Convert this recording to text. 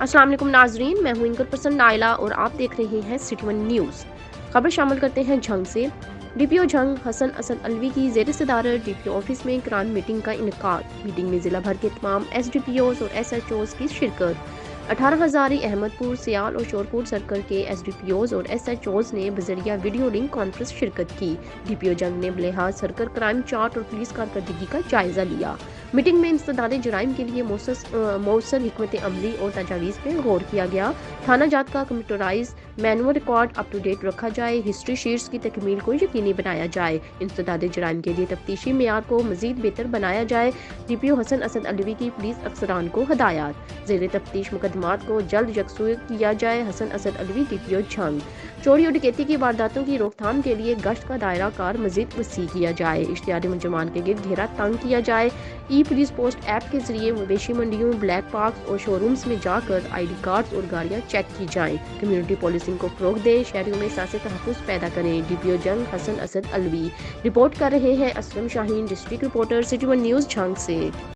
अस्सलाम वालेकुम नाजरीन, मैं हूं इनकर पसंद नाइला और आप देख रहे हैं सिटी वन न्यूज़। खबर शामिल करते हैं झंग से। डीपीओ झंग हसन असद अलवी की ज़ेर सदारत डीपीओ ऑफिस में क्रांत मीटिंग का इनेकाद। मीटिंग में ज़िला भर के तमाम एसडीपीओज़ और एसएचओज़ की शिरकत। 18 हज़ारी अहमदपुर, सियाल और शोरकोट सर्कल के एसडीपीओज़ और एसएचओज़ ने बजरिया वीडियो लिंक कॉन्फ्रेंस शिरकत की। डीपीओ जंग ने बलिहाज सर्कल क्राइम चार्ट और पुलिस कारकर्दगी का जायजा लिया। मीटिंग में इंसदादे जराइम के लिए मौसर हिकमत अमली और तजावीज़ पे गौर किया गया। थाना जात का computerize manual record up to date रखा जाए, हिस्ट्री शीट्स की तकमील को यकीनी बनाया जाए, इंसदादे जराइम के लिए तफ्तीशी मेयार को मजीद बेहतर बनाया जाए। डीपीओ हसन असद अलवी की पुलिस अफसरान को हदायत। ज़ेर तफ्तीश मुकदमात को जल्द यकसू किया जाए। हसन असद अलवी डीपीओ झंग। चोरी और डकैती की वारदातों की रोकथाम के लिए गश्त का दायरा कार मजीद वसी किया जाए। इश्तिहारी मुलजमान के गिर्द घेरा तंग किया जाए। ई पुलिस पोस्ट ऐप के जरिए मवेशी मंडियों, ब्लैक पार्क्स और शोरूम्स में जाकर ID कार्ड्स और गाड़ियां चेक की जाएं। कम्युनिटी पुलिसिंग को फ़रोग़ दें। शहरियों में एहसास तहफ़्फ़ुज़ पैदा करें। डीपीओ जंग हसन असद अलवी। रिपोर्ट कर रहे हैं Aslam Shaheen, district reporter, city one news Jhang से।